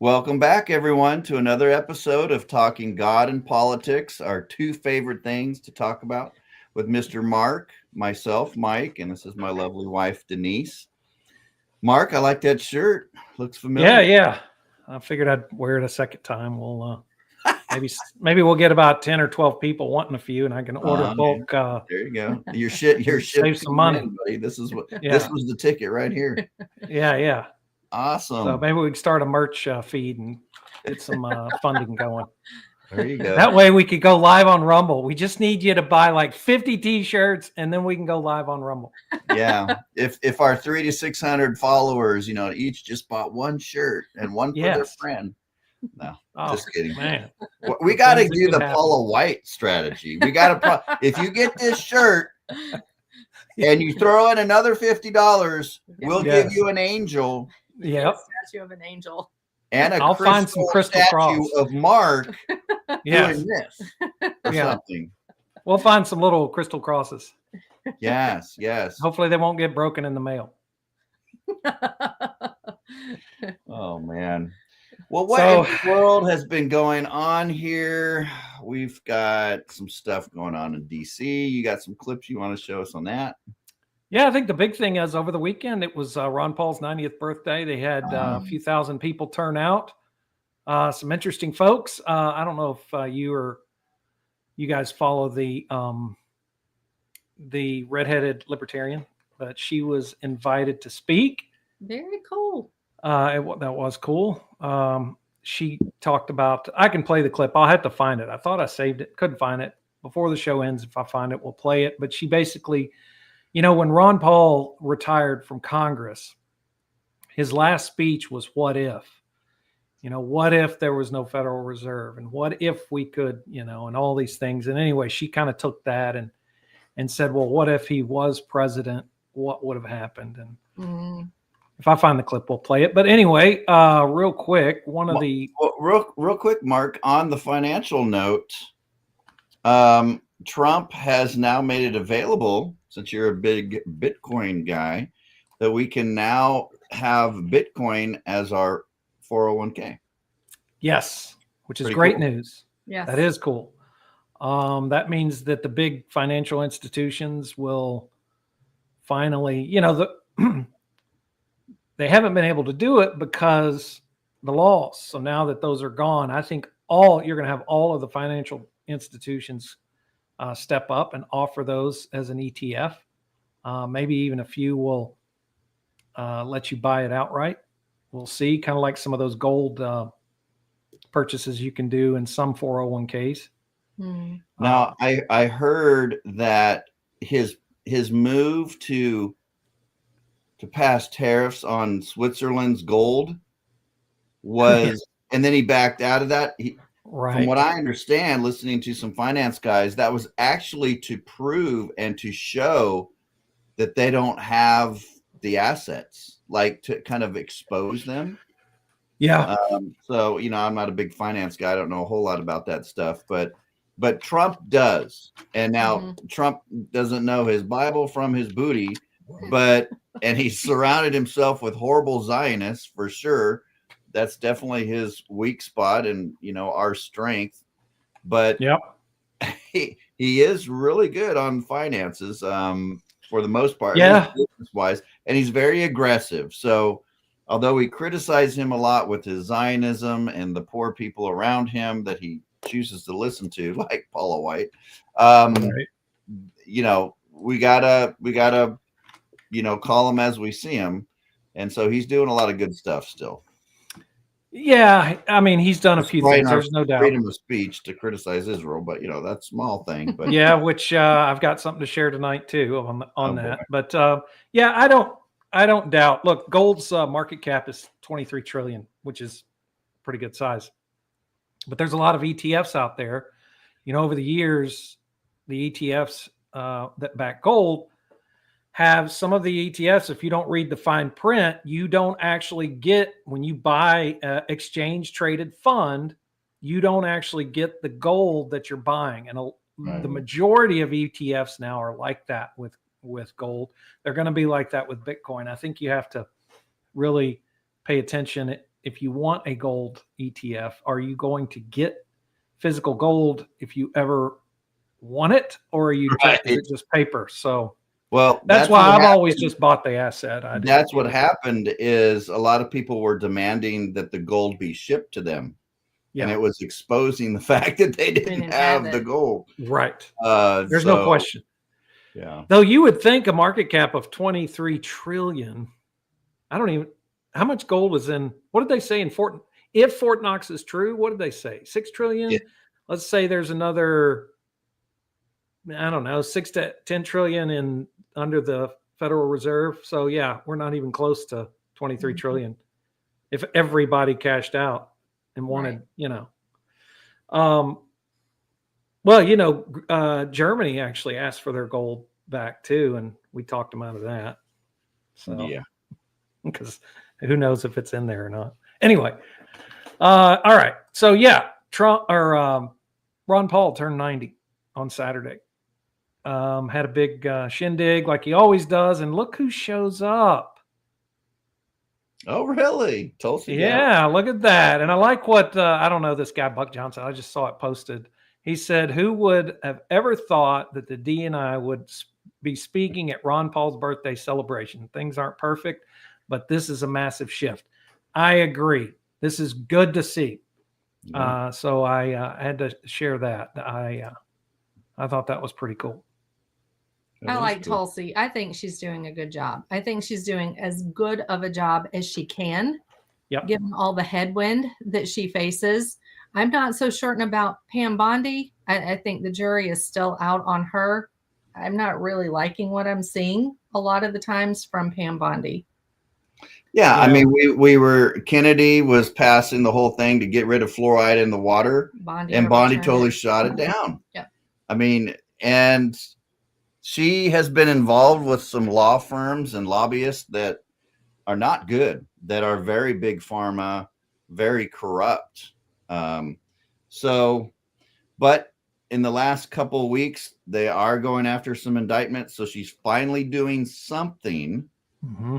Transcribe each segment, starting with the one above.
Welcome back, everyone, to another episode of Talking God and Politics, our two favorite things to talk about with Mr. Mark, myself, Mike, and this is my lovely wife, Denise. Mark, I like that shirt. Looks familiar. Yeah. I figured I'd wear it a second time. We'll maybe we'll get about 10 or 12 people wanting a few, and I can order bulk. There you go. Your ship save some money, buddy. This was the ticket right here. Yeah. Awesome. So maybe we can start a merch feed and get some funding going. There you go. That way we could go live on Rumble. We just need you to buy like 50 T-shirts, and then we can go live on Rumble. Yeah. If our 300 to 600 followers, each just bought one shirt and one for their friend. No, just kidding. Man, we got to do the Paula White strategy. We got to. If you get this shirt and you throw in another $50, we'll give you an angel. Yep. Statue of an angel. And I'll find some crystal statue cross of Mark doing this or something. We'll find some little crystal crosses. Yes. Hopefully they won't get broken in the mail. Oh, man. Well, what in the world has been going on here? We've got some stuff going on in D.C. You got some clips you want to show us on that? Yeah, I think the big thing is over the weekend, it was Ron Paul's 90th birthday. They had a few thousand people turn out. Some interesting folks. I don't know if you guys follow the redheaded libertarian, but she was invited to speak. Very cool. That was cool. She talked about, I can play the clip. I'll have to find it. I thought I saved it. Couldn't find it. Before the show ends, if I find it, we'll play it. But she basically, when Ron Paul retired from Congress, his last speech was, what if? What if there was no Federal Reserve? And what if we could, and all these things. And anyway, she kind of took that and said, well, what if he was president? What would have happened? And if I find the clip, we'll play it. But anyway, real quick, real quick, Mark, on the financial note, Trump has now made it available, since you're a big Bitcoin guy, that we can now have Bitcoin as our 401k. Yes, which is Pretty great cool. news. Yes. That is cool. That means that the big financial institutions will finally, they haven't been able to do it because the laws. So now that those are gone, I think you're going to have all of the financial institutions step up and offer those as an ETF. Maybe even a few will let you buy it outright. We'll see, kind of like some of those gold purchases you can do in some 401ks. Now, I heard that his move to pass tariffs on Switzerland's gold was, and then he backed out of that. From what I understand, listening to some finance guys, that was actually to prove and to show that they don't have the assets, like to kind of expose them. Yeah. So, I'm not a big finance guy. I don't know a whole lot about that stuff, but Trump does. And now Trump doesn't know his Bible from his booty, and he's surrounded himself with horrible Zionists for sure. That's definitely his weak spot and, our strength. But he is really good on finances for the most part, business-wise, and he's very aggressive. So although we criticize him a lot with his Zionism and the poor people around him that he chooses to listen to, like Paula White, we gotta call him as we see him. And so he's doing a lot of good stuff still. Yeah, I mean, he's done a few things. There's no doubt. Freedom of speech to criticize Israel, but that's a small thing. But yeah, which I've got something to share tonight too on that. Boy. But I don't doubt. Look, gold's market cap is 23 trillion, which is pretty good size. But there's a lot of ETFs out there. Over the years, the ETFs that back gold have some of the ETFs, if you don't read the fine print, you don't actually get, when you buy an exchange traded fund, you don't actually get the gold that you're buying. And the majority of ETFs now are like that with gold. They're going to be like that with Bitcoin. I think you have to really pay attention if you want a gold ETF, are you going to get physical gold if you ever want it, or are you is it just paper? So well, that's why what I've happened. always just bought the asset. That's what happened is a lot of people were demanding that the gold be shipped to them. Yeah. And it was exposing the fact that they didn't have the gold. Right. There's no question. Yeah. Though you would think a market cap of 23 trillion. I don't even, how much gold is in, what did they say in if Fort Knox is true, what did they say? 6 trillion? Yeah. Let's say there's another, I don't know, 6 to 10 trillion in under the Federal Reserve. So yeah, we're not even close to 23 trillion. If everybody cashed out and wanted, Germany actually asked for their gold back too, and we talked them out of that. So yeah, because who knows if it's in there or not. Anyway, all right. So yeah, Trump or Ron Paul turned 90 on Saturday. Had a big shindig like he always does, and look who shows up. Oh, really? Tulsi. Yeah, look at that. And I like what, I don't know this guy, Buck Johnson. I just saw it posted. He said, who would have ever thought that the DNI would be speaking at Ron Paul's birthday celebration? Things aren't perfect, but this is a massive shift. I agree. This is good to see. Yeah. So I had to share that. I thought that was pretty cool. I like Tulsi. I think she's doing a good job. I think she's doing as good of a job as she can, given all the headwind that she faces. I'm not so certain about Pam Bondi. I think the jury is still out on her. I'm not really liking what I'm seeing a lot of the times from Pam Bondi. Yeah, I mean, Kennedy was passing the whole thing to get rid of fluoride in the water, and Bondi totally shot it down. Yep. I mean, and she has been involved with some law firms and lobbyists that are not good, that are very big pharma, very corrupt. But in the last couple of weeks, they are going after some indictments. So she's finally doing something. Mm-hmm.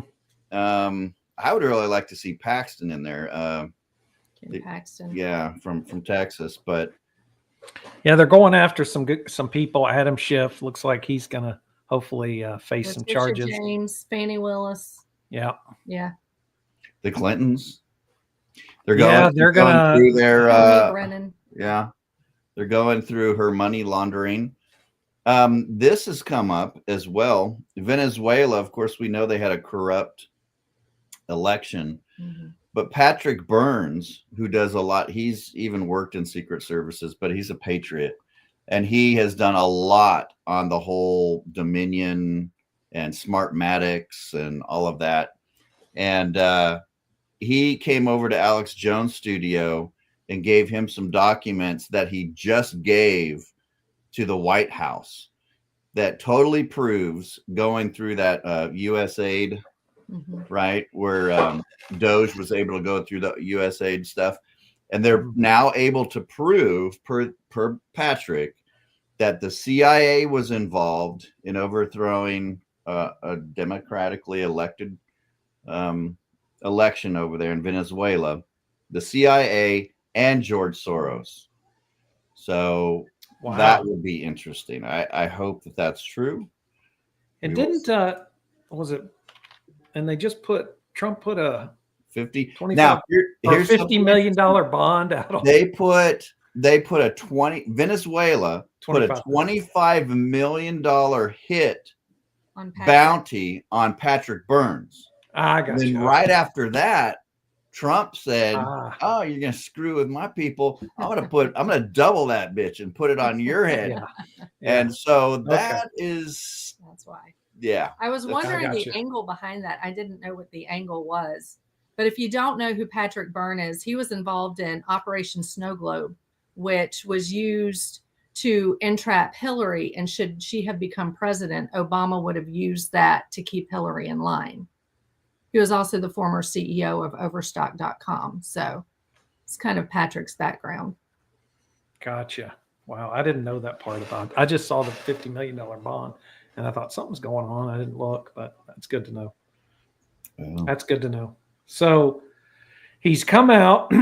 I would really like to see Paxton in there. Paxton. Yeah, from Texas, but. Yeah, they're going after some people. Adam Schiff looks like he's gonna hopefully face some charges. James, Fannie Willis. Yeah. The Clintons. They're going through their. Yeah, they're going through her money laundering. This has come up as well. Venezuela, of course, we know they had a corrupt election. Mm-hmm. But Patrick Burns, who does a lot, he's even worked in secret services, but he's a patriot. And he has done a lot on the whole Dominion and Smartmatics and all of that. And he came over to Alex Jones' studio and gave him some documents that he just gave to the White House that totally proves, going through that USAID, mm-hmm. right, where Doge was able to go through the USAID stuff, and they're now able to prove per Patrick that the CIA was involved in overthrowing a democratically elected election over there in Venezuela, the CIA and George Soros. So that would be interesting. I hope that that's true. And was it? And they just Trump put a 50 now here's $50 million bond out. They put a 20 Venezuela 25. Put a $25 million hit on bounty on Patrick Burns. I got you. Then right after that, Trump said, "Oh, you're gonna screw with my people. I'm gonna double that bitch and put it on your head." Yeah. And so that's why. Yeah. I was wondering the angle behind that. I didn't know what the angle was. But if you don't know who Patrick Byrne is, he was involved in Operation Snow Globe, which was used to entrap Hillary. And should she have become president, Obama would have used that to keep Hillary in line. He was also the former CEO of Overstock.com. So it's kind of Patrick's background. Gotcha. Wow. I didn't know that part about it. I just saw the $50 million bond and I thought something's going on. I didn't look, but that's good to know. Yeah. That's good to know. So He's come out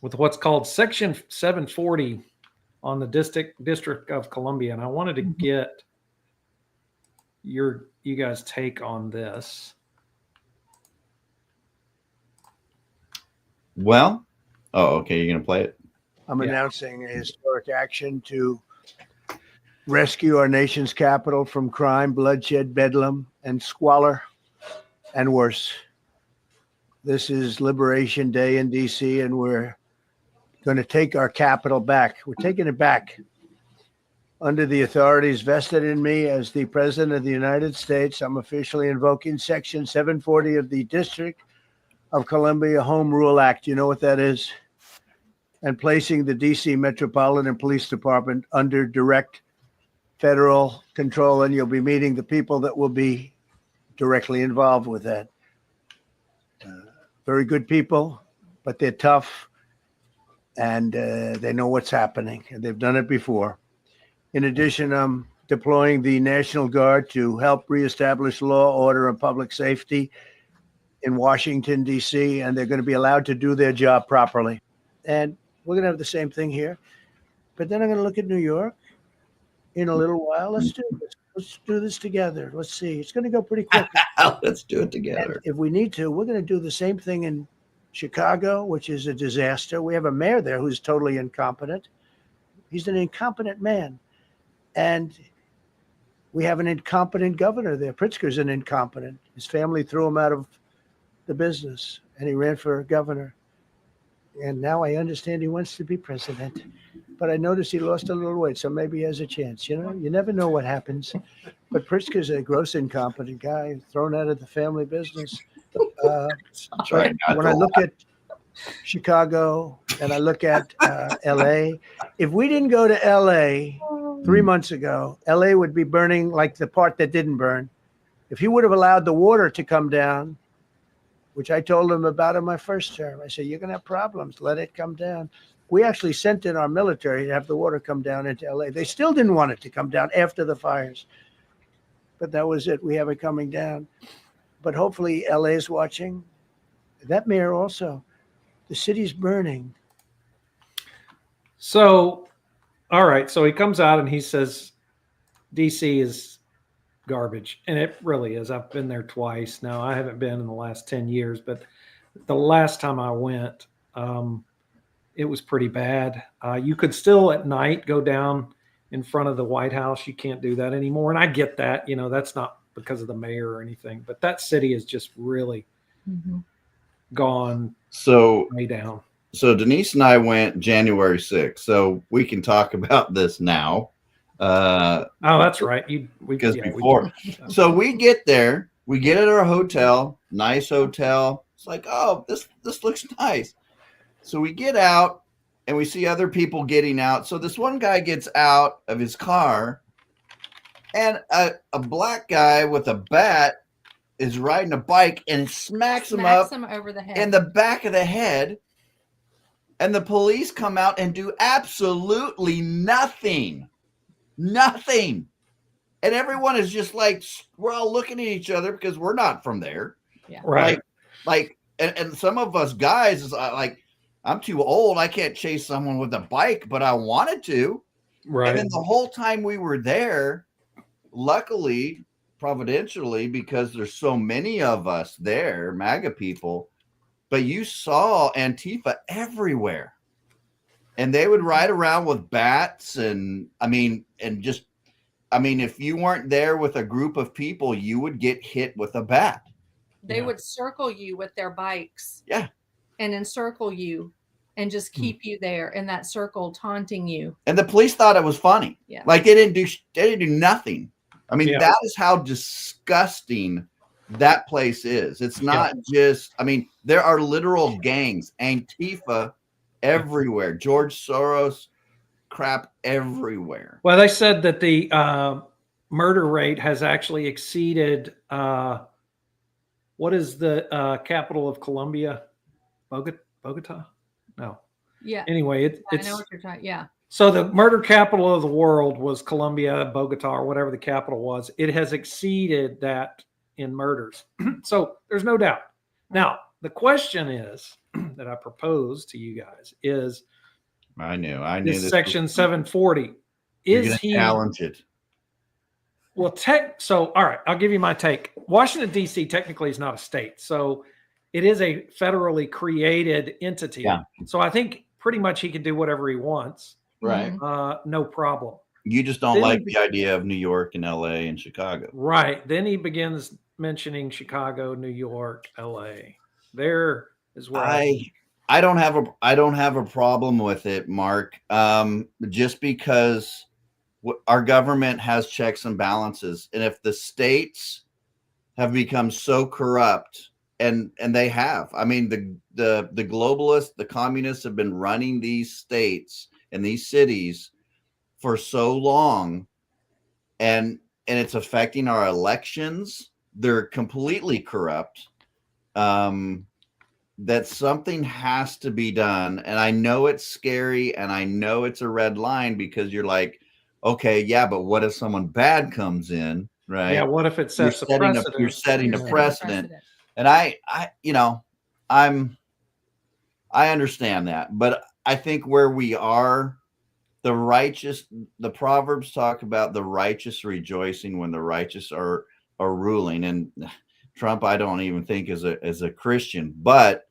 with what's called Section 740 on the District of Columbia, and I wanted to get you guys' take on this. Well, okay, you're gonna play it. I'm announcing a historic action to rescue our nation's capital from crime, bloodshed, bedlam, and squalor, and worse. This is Liberation Day in D.C., and we're going to take our capital back. We're taking it back. Under the authorities vested in me as the President of the United States, I'm officially invoking Section 740 of the District of Columbia Home Rule Act. You know what that is? And placing the D.C. Metropolitan Police Department under direct federal control, and you'll be meeting the people that will be directly involved with that. Very good people, but they're tough, and they know what's happening, and they've done it before. In addition, I'm deploying the National Guard to help reestablish law, order, and public safety in Washington, D.C., and they're going to be allowed to do their job properly. And we're going to have the same thing here. But then I'm going to look at New York in a little while. Let's do this. Let's do this together. Let's see. It's going to go pretty quick. Let's do it together. And if we need to, we're going to do the same thing in Chicago, which is a disaster. We have a mayor there who's totally incompetent. He's an incompetent man. And we have an incompetent governor there. Pritzker's an incompetent. His family threw him out of the business, and he ran for governor. And now I understand he wants to be president. But I noticed he lost a little weight, so maybe he has a chance. You know, you never know what happens. But Pritzker's a gross incompetent guy, thrown out of the family business. Right. When I look at Chicago and I look at L.A., if we didn't go to L.A. 3 months ago, L.A. would be burning like the part that didn't burn. If he would have allowed the water to come down, which I told him about in my first term, I said, you're going to have problems. Let it come down. We actually sent in our military to have the water come down into L.A. They still didn't want it to come down after the fires. But that was it. We have it coming down. But hopefully L.A. is watching. That mayor also. The city's burning. So, all right. So he comes out and he says, DC is garbage. And it really is. I've been there twice. Now, I haven't been in the last 10 years, but the last time I went, it was pretty bad. You could still at night go down in front of the White House. You can't do that anymore. And I get that, you know, that's not because of the mayor or anything, but that city is just really gone way down. So Denise and I went January 6th. So we can talk about this now. Oh, that's right. Because before. So we get there, we get at our hotel, nice hotel. It's like, oh, this looks nice. So we get out and we see other people getting out. So this one guy gets out of his car and a black guy with a bat is riding a bike and smacks him over the head. in the back of the head. And the police come out and do absolutely nothing. Nothing. And everyone is just like, we're all looking at each other because we're not from there. Yeah. Right. And some of us guys is like, I'm too old. I can't chase someone with a bike, but I wanted to. Right. And then the whole time we were there, luckily, providentially, because there's so many of us there, MAGA people, but you saw Antifa everywhere. And they would ride around with bats if you weren't there with a group of people, you would get hit with a bat. They would circle you with their bikes. Yeah. And encircle you and just keep you there in that circle, taunting you. And the police thought it was funny. Yeah. Like they didn't do nothing. I mean, that is how disgusting that place is. It's not just, there are literal gangs, Antifa everywhere, George Soros crap everywhere. Well, they said that the murder rate has actually exceeded, what is the capital of Colombia? Bogota? No. Yeah. Anyway, it's. I know what you're talking. Yeah. So the murder capital of the world was Colombia, Bogota, or whatever the capital was. It has exceeded that in murders. So there's no doubt. Now, the question is that I propose to you guys is I knew this section 740. You're Is gonna he challenge it? well so all right, I'll give you my take. Washington, D.C. technically is not a state. So it is a federally created entity. Yeah. So I think pretty much he can do whatever he wants. Right. No problem. You just don't Then like the idea of New York and LA and Chicago. Right. Then he begins mentioning Chicago, New York, LA. There is where I don't have a problem with it, Mark. Just because our government has checks and balances, and if the states have become so corrupt, and they have, I mean, the globalists, the communists have been running these states and these cities for so long, and it's affecting our elections. They're completely corrupt. That something has to be done. And I know it's scary, and I know it's a red line, because you're like, okay, yeah, but what if someone bad comes in, right? Yeah, what if it sets a precedent? You're setting a precedent. And I understand that, but I think where we are, the Proverbs talk about the righteous rejoicing when the righteous are ruling. And Trump, I don't even think is a Christian, but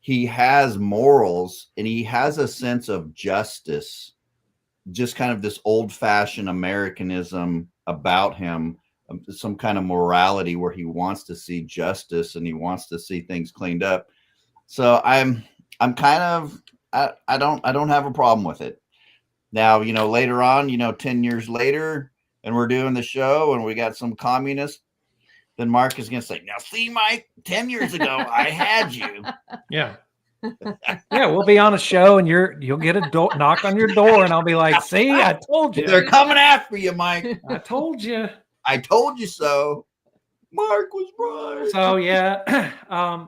he has morals and he has a sense of justice, just kind of this old-fashioned Americanism about him, some kind of morality where he wants to see justice and he wants to see things cleaned up. So I'm kind of, I don't have a problem with it. Now, later on, 10 years later, and we're doing the show and we got some communists, then Mark is going to say, now see, Mike, 10 years ago, I had you. Yeah. Yeah, we'll be on a show and you'll get a knock on your door and I'll be like, see, I told you. They're coming after you, Mike. I told you. I told you so. Mark was right. So yeah,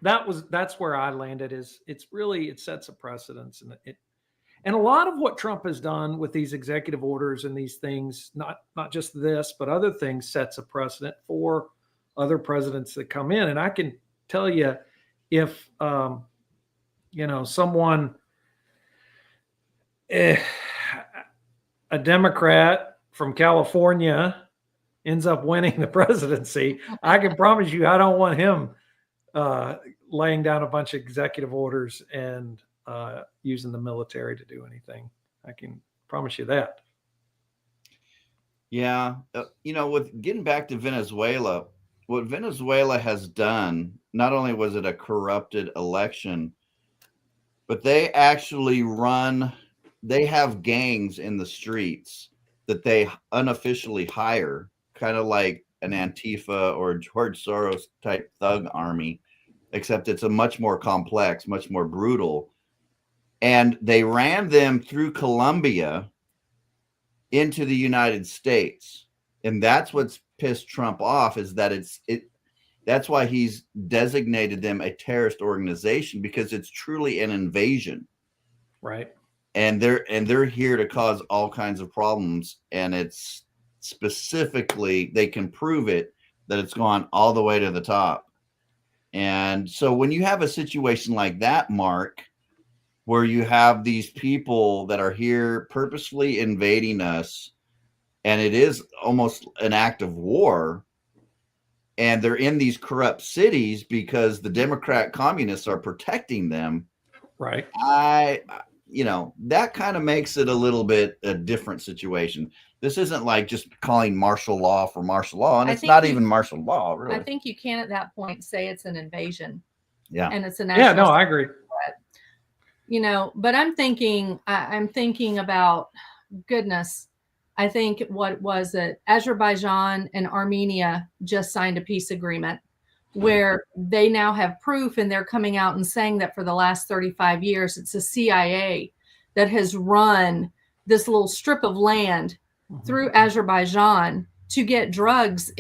that's where I landed. It sets a precedence, and a lot of what Trump has done with these executive orders and these things, not just this, but other things, sets a precedent for other presidents that come in. And I can tell you, if someone, a Democrat from California ends up winning the presidency, I can promise you I don't want him laying down a bunch of executive orders and using the military to do anything. I can promise you that. Yeah. With getting back to Venezuela, what Venezuela has done, not only was it a corrupted election, but they actually they have gangs in the streets that they unofficially hire, kind of like an Antifa or George Soros type thug army, except it's a much more complex, much more brutal. And they ran them through Colombia into the United States. And that's what's pissed Trump off, is that that's why he's designated them a terrorist organization, because it's truly an invasion. Right. And they're here to cause all kinds of problems. And it's specifically, they can prove it, that it's gone all the way to the top. And so when you have a situation like that, Mark, where you have these people that are here purposefully invading us, and it is almost an act of war, and they're in these corrupt cities because the Democrat communists are protecting them. Right. That kind of makes it a little bit a different situation. This isn't like just calling martial law for martial law, and it's not even martial law, really. I think you can at that point say it's an invasion. Yeah. And it's a national. Yeah, no, I agree. But I'm thinking about, goodness, I think what was it? Azerbaijan and Armenia just signed a peace agreement where they now have proof, and they're coming out and saying that for the last 35 years, it's the CIA that has run this little strip of land through Azerbaijan to get drugs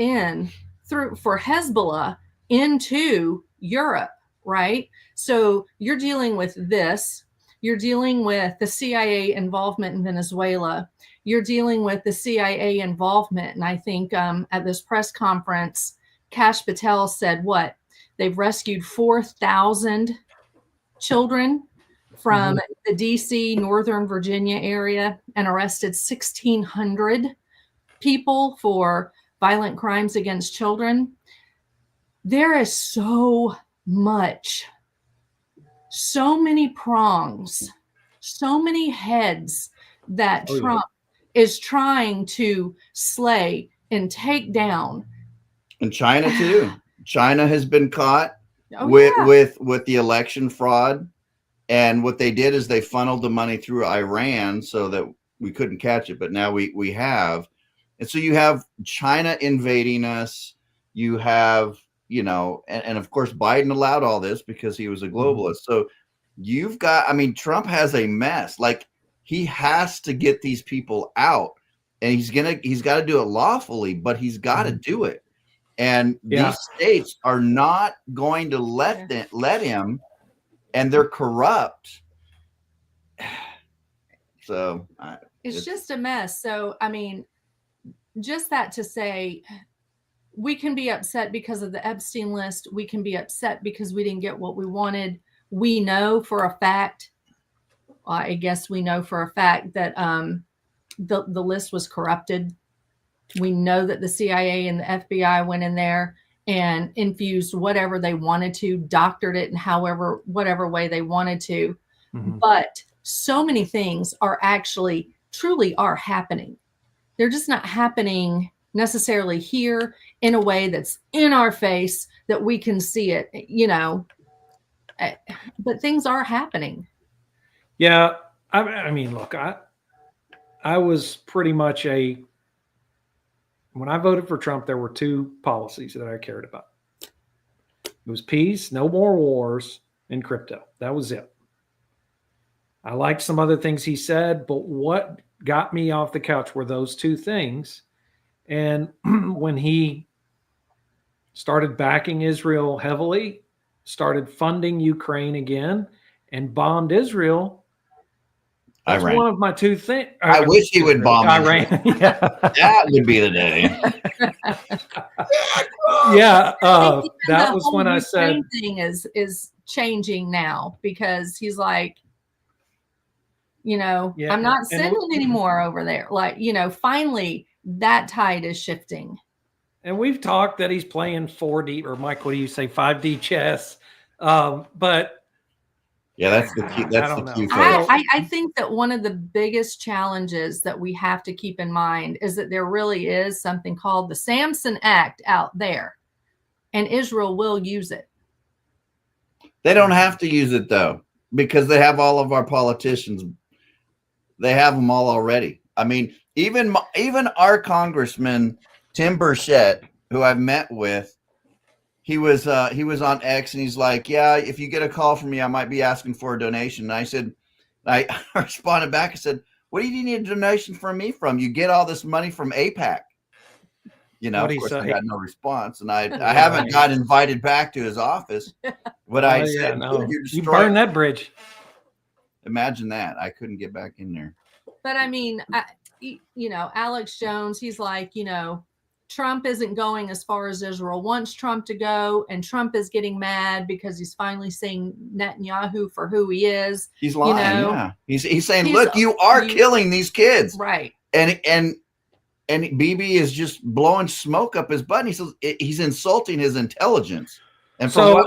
for Hezbollah into Europe, right? So you're dealing with this. You're dealing with the CIA involvement in Venezuela. You're dealing with the CIA involvement. And I think at this press conference, Kash Patel said They've rescued 4,000 children from the DC, Northern Virginia area and arrested 1,600 people for violent crimes against children. There is so much, so many prongs, so many heads that Trump is trying to slay and take down. And China too. China has been caught Oh, with the election fraud. And what they did is they funneled the money through Iran so that we couldn't catch it. But now we have. And so you have China invading us. You have, and of course, Biden allowed all this because he was a globalist. So you've got, Trump has a mess. Like, he has to get these people out, and he's got to do it lawfully, but he's got to do it. And these states are not going to let him, and they're corrupt. So it's just a mess. So, just that to say, we can be upset because of the Epstein list. We can be upset because we didn't get what we wanted. We know for a fact, I guess we know for a fact that the list was corrupted. We know that the CIA and the FBI went in there and infused whatever they wanted to, doctored it in whatever way they wanted to. But so many things are truly are happening. They're just not happening necessarily here in a way that's in our face that we can see it, but things are happening. Yeah. Look, I was pretty much when I voted for Trump, there were two policies that I cared about. It was peace, no more wars, and crypto. That was it. I liked some other things he said, but what got me off the couch were those two things. And when he started backing Israel heavily, started funding Ukraine again, and bombed Israel, that's one of my two things. I wish he would bomb Iran. Yeah. That would be the day. Yeah. The that was whole when I Ukraine said thing is changing now, because he's like, I'm not sending anymore over there. Like, finally that tide is shifting. And we've talked that he's playing 4D, or Mike, what do you say, 5D chess? But yeah, that's the key. That's the key. I think that one of the biggest challenges that we have to keep in mind is that there really is something called the Samson Act out there, and Israel will use it. They don't have to use it though, because they have all of our politicians. They have them all already. Even our congressman Tim Burchett, who I've met with, he was on X, and he's like, yeah, if you get a call from me, I might be asking for a donation. And I said, I responded back. I said, what do you need a donation from me from? You get all this money from AIPAC. Of course, I got no response, and I haven't got invited back to his office. But I said, no. You burn that bridge. Imagine that. I couldn't get back in there. But Alex Jones, he's like, Trump isn't going as far as Israel wants Trump to go, and Trump is getting mad because he's finally seeing Netanyahu for who he is. He's lying. Yeah, he's saying, look, you are killing these kids, right? And Bibi is just blowing smoke up his butt. And he says he's insulting his intelligence, and so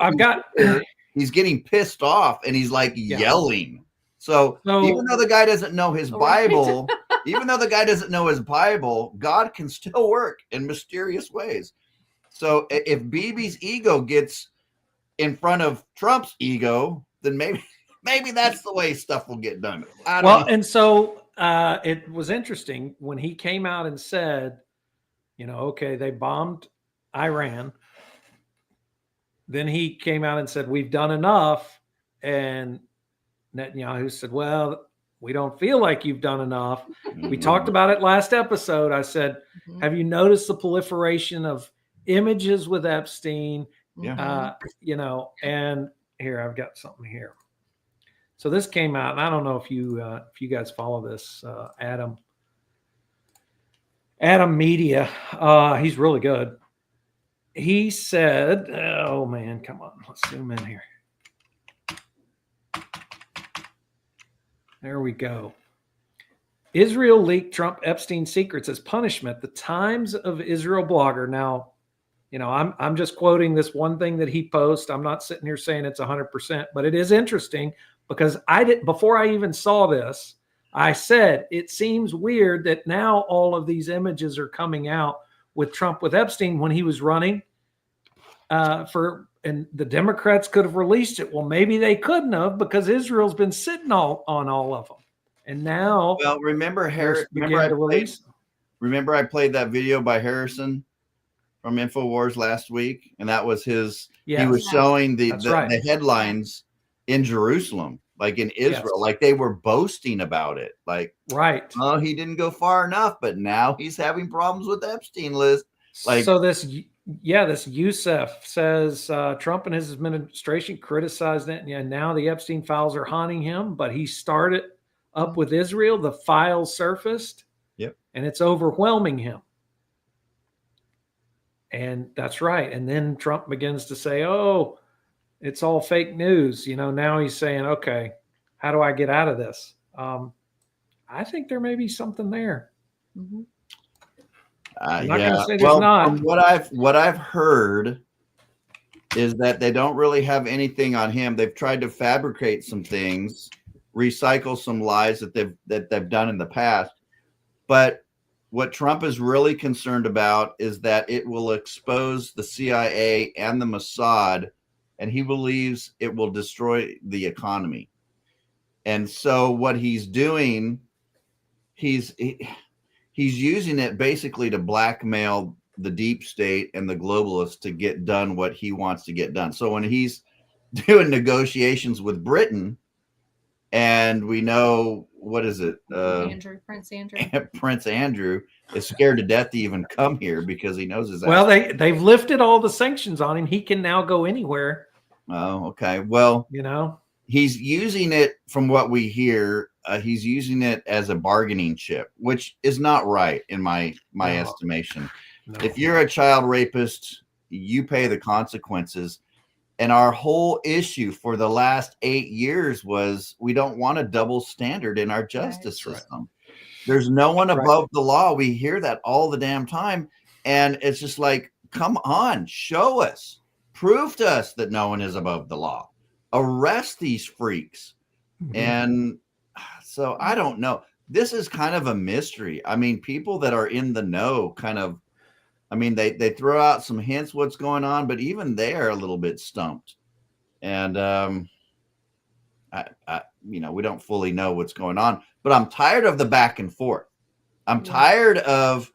he's getting pissed off, and he's like yelling. So even though the guy doesn't know his Bible, God can still work in mysterious ways. So if Bibi's ego gets in front of Trump's ego, then maybe that's the way stuff will get done. I don't know. And so it was interesting when he came out and said, okay, they bombed Iran. Then he came out and said, we've done enough. And Netanyahu said, well, we don't feel like you've done enough. We talked about it last episode. I said, have you noticed the proliferation of images with Epstein? Yeah. And here, I've got something here. So this came out, and I don't know if you guys follow this, Adam Media. He's really good. he said, oh man, come on, let's zoom in here. There we go. Israel leaked Trump Epstein secrets as punishment. The Times of Israel blogger. Now, I'm just quoting this one thing that he posts. I'm not sitting here saying it's 100%, but it is interesting because before I even saw this, I said it seems weird that now all of these images are coming out with Trump with Epstein when he was running and the Democrats could have released it. Well, maybe they couldn't have because Israel's been sitting on all of them. And now, well, remember I played that video by Harrison from InfoWars last week, and that was his. Yes. He was showing the headlines in Jerusalem, like in Israel, like they were boasting about it. Like, right? Oh, he didn't go far enough, but now he's having problems with the Epstein list. Like, so this Youssef says Trump and his administration criticized it, and now the Epstein files are haunting him. But he started up with Israel, the files surfaced, and it's overwhelming him. And that's right. And then Trump begins to say, oh, it's all fake news. Now he's saying, okay, how do I get out of this? I think there may be something there. Mm-hmm. I'm not going to say there's not. From what I've heard is that they don't really have anything on him. They've tried to fabricate some things, recycle some lies that they've done in the past. But what Trump is really concerned about is that it will expose the CIA and the Mossad, and he believes it will destroy the economy. And so what he's doing, he's using it basically to blackmail the deep state and the globalists to get done what he wants to get done. So when he's doing negotiations with Britain, and we know, what is it? Prince Andrew. Prince Andrew is scared to death to even come here because he knows his ass. Well, they've lifted all the sanctions on him. He can now go anywhere. Oh, okay. Well, he's using it, from what we hear, he's using it as a bargaining chip, which is not right in my estimation. No. If you're a child rapist, you pay the consequences. And our whole issue for the last 8 years was we don't want a double standard in our justice system. Right. There's no one above the law. We hear that all the damn time. And it's just like, come on, show us, prove to us that no one is above the law. Arrest these freaks. Mm-hmm. And so I don't know. This is kind of a mystery. I mean, people that are in the know they throw out some hints what's going on, but even they're a little bit stumped. And we don't fully know what's going on, but I'm tired of the back and forth. I'm tired of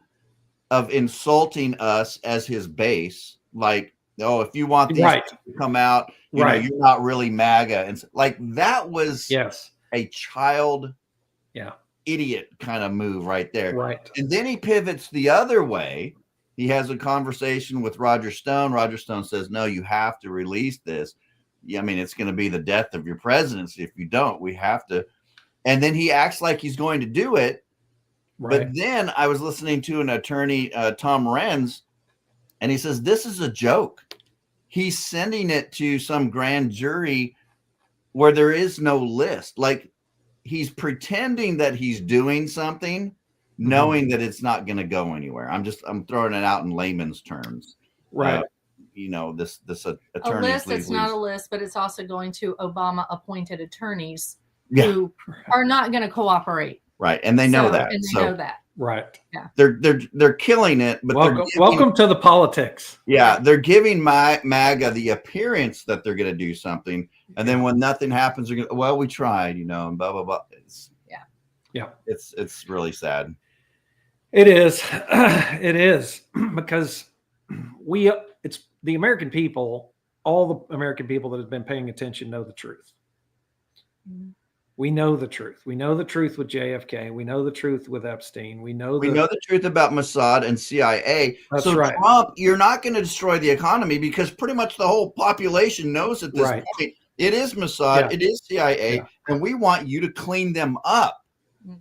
insulting us as his base. Like, oh, if you want these to come out, you know, you're not really MAGA. And like, that was a child idiot kind of move right there. Right. And then he pivots the other way. He has a conversation with Roger Stone. Roger Stone says, no, you have to release this. I mean, it's going to be the death of your presidency. If you don't, we have to. And then he acts like he's going to do it. Right. But then I was listening to an attorney, Tom Renz, and he says, this is a joke. He's sending it to some grand jury where there is no list. Like, he's pretending that he's doing something, knowing that it's not going to go anywhere. I'm throwing it out in layman's terms. Right. This attorney. A list, it's not a list, but it's also going to Obama appointed attorneys who are not going to cooperate. Right. And they know that. And they know that. Right. Yeah. They're killing it, but welcome to the politics. Yeah. They're giving MAGA the appearance that they're going to do something. And then when nothing happens, they're going to, well, we tried, and blah, blah, blah. It's really sad. It is. It is, because it's the American people, all the American people that have been paying attention know the truth. Mm-hmm. We know the truth. We know the truth with JFK. We know the truth with Epstein. We know the truth about Mossad and CIA. That's so right. Trump, you're not going to destroy the economy because pretty much the whole population knows at this point it is Mossad, it is CIA, and we want you to clean them up.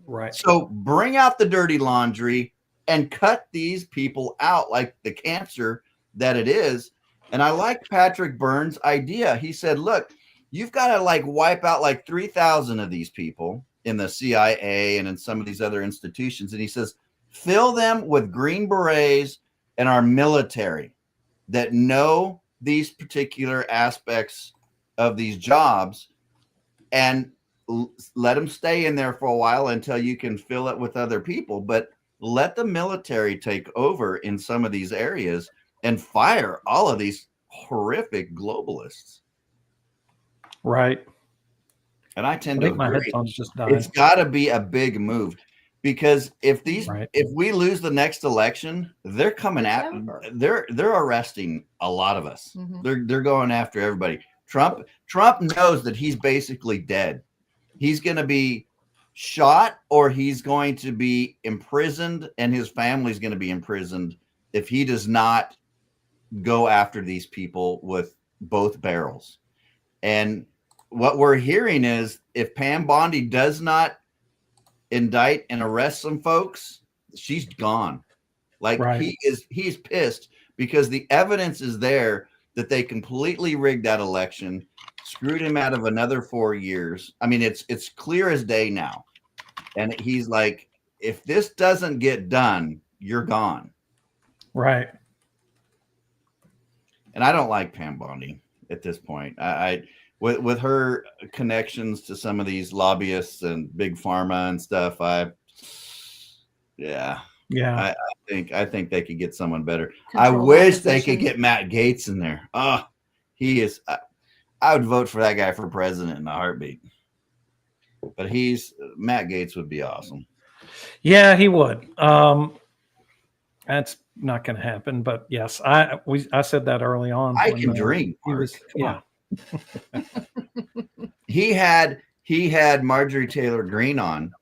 Right. So bring out the dirty laundry and cut these people out like the cancer that it is. And I like Patrick Byrne's idea. He said, look, you've got to like wipe out like 3,000 of these people in the CIA and in some of these other institutions. And he says, fill them with Green Berets and our military that know these particular aspects of these jobs, and let them stay in there for a while until you can fill it with other people. But let the military take over in some of these areas and fire all of these horrific globalists. Right. And I tend I think to my agree. headphones just died. It's got to be a big move, because if Right. if we lose the next election, they're coming It's at over. they're arresting a lot of us. Mhm. They're going after everybody. Trump knows that he's basically dead. He's going to be shot, or he's going to be imprisoned, and his family's going to be imprisoned if he does not go after these people with both barrels. And what we're hearing is, if Pam Bondi does not indict and arrest some folks, she's gone. Like, Right. he's pissed because the evidence is there that they completely rigged that election, screwed him out of another 4 years. I mean, it's clear as day now. And he's like, if this doesn't get done, you're gone. Right. And I don't like Pam Bondi at this point. I with her connections to some of these lobbyists and big pharma and stuff, Yeah. I think they could get someone better. Control I that wish they could position. get Matt Gaetz in there. Oh, he is. I would vote for that guy for president in a heartbeat. But Matt Gaetz would be awesome. Yeah, he would. That's not going to happen. But yes, I said that early on. I when, can dream. He was, Mark. yeah. He had Marjorie Taylor Greene on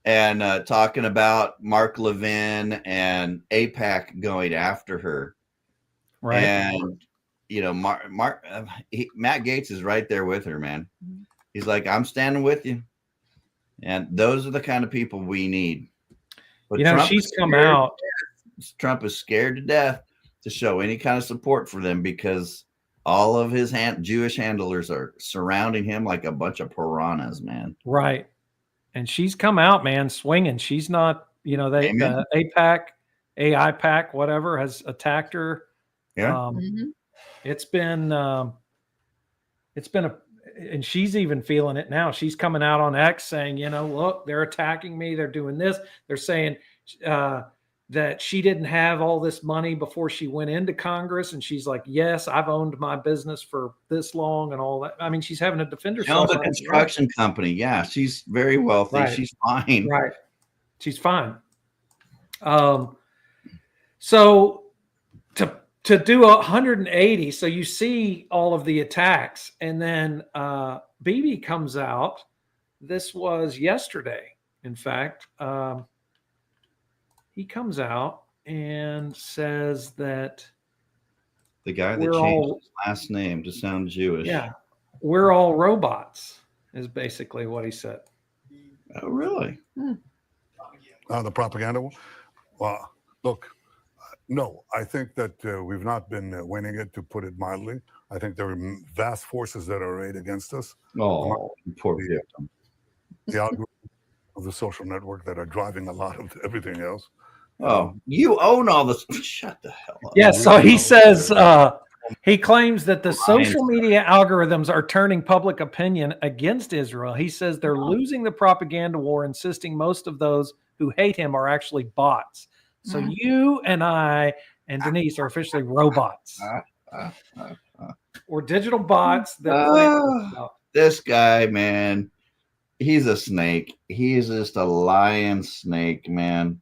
and talking about Mark Levin and AIPAC going after her. Right. And Matt Gaetz is right there with her, man. He's like, I'm standing with you. And those are the kind of people we need. But She's come out. Trump is scared to death to show any kind of support for them, because all of his Jewish handlers are surrounding him like a bunch of piranhas, man. Right. And she's come out, man, swinging. She's not, AIPAC, whatever, has attacked her. Yeah. It's been and she's even feeling it now. She's coming out on X saying, look, they're attacking me. They're doing this. They're saying that she didn't have all this money before she went into Congress. And she's like, yes, I've owned my business for this long and all that. I mean, she's having to defend She herself. owns a construction company. Yeah. She's very wealthy. Right. She's fine. Right. She's fine. So to do 180, so you see all of the attacks, and then Bibi comes out. This was yesterday, in fact. He comes out and says that The guy that We're changed all- his last name to sound Jewish. yeah, we're all robots, is basically what he said. Oh, really? The propaganda war? Well, look, no, I think that we've not been winning it, to put it mildly. I think there are vast forces that are arrayed against us. Oh, poor victim. The algorithm of the social network that are driving a lot of everything else. Oh, you own all this. Shut the hell up. Yeah, so he says he claims that the social media algorithms are turning public opinion against Israel. He says they're losing the propaganda war, insisting most of those who hate him are actually bots. So you and I and Denise are officially robots. Or digital bots that This guy, man, he's a snake. He is just a lion snake, man.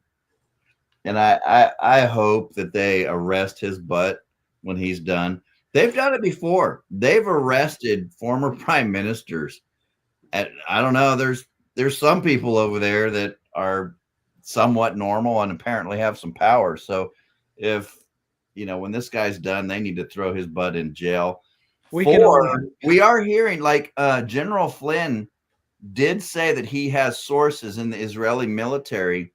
And I hope that they arrest his butt when he's done. They've done it before. They've arrested former prime ministers. And I don't know. There's some people over there that are somewhat normal and apparently have some power. So if when this guy's done, they need to throw his butt in jail. We are hearing, like, General Flynn did say that he has sources in the Israeli military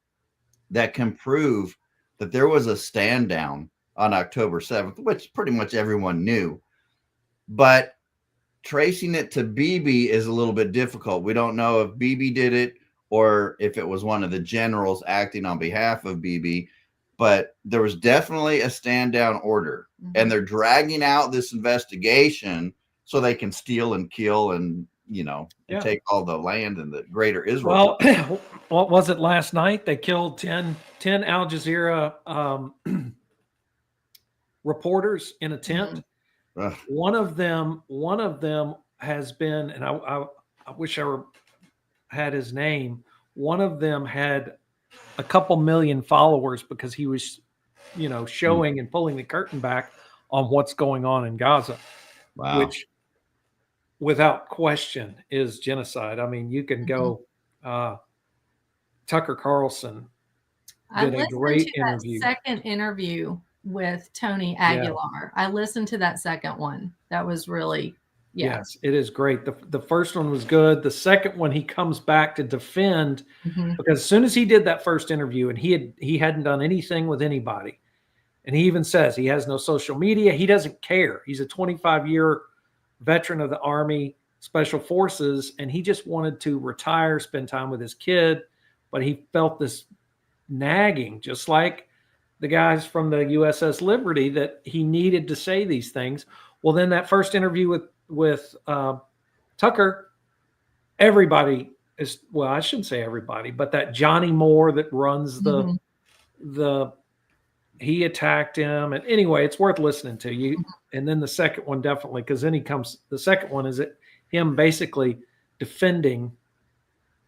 that can prove that there was a stand down on October 7th, which pretty much everyone knew. But tracing it to Bibi is a little bit difficult. We don't know if Bibi did it or if it was one of the generals acting on behalf of Bibi, but there was definitely a stand down order, and they're dragging out this investigation so they can steal and kill and, and take all the land in the greater Israel. Well, what was it last night? They killed 10 Al Jazeera reporters in a tent. One of them has been, and I wish I had his name. One of them had a couple million followers because he was, showing and pulling the curtain back on what's going on in Gaza, which without question is genocide. I mean, you can go, Tucker Carlson did a great interview. Second interview with Tony Aguilar. I listened to that second one. That was really, yes, it is great. The first one was good. The second one, he comes back to defend because as soon as he did that first interview, and he hadn't done anything with anybody, and he even says he has no social media. He doesn't care. He's a 25-year veteran of the Army Special Forces, and he just wanted to retire, spend time with his kid, but he felt this nagging, just like the guys from the USS Liberty, that he needed to say these things. Well, then that first interview with Tucker, everybody is, well, I shouldn't say everybody, but that Johnny Moore that runs he attacked him. And anyway, it's worth listening to you. And then the second one, definitely, because then the second one is him basically defending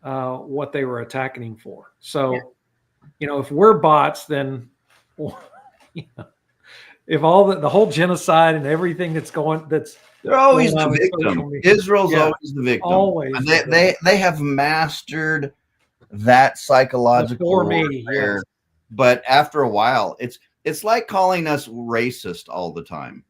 what they were attacking him for. So, if we're bots, then, if all the whole genocide and everything they're always the victim. Israel's always the victim. Always. They have mastered that psychological warfare. But after a while, it's like calling us racist all the time.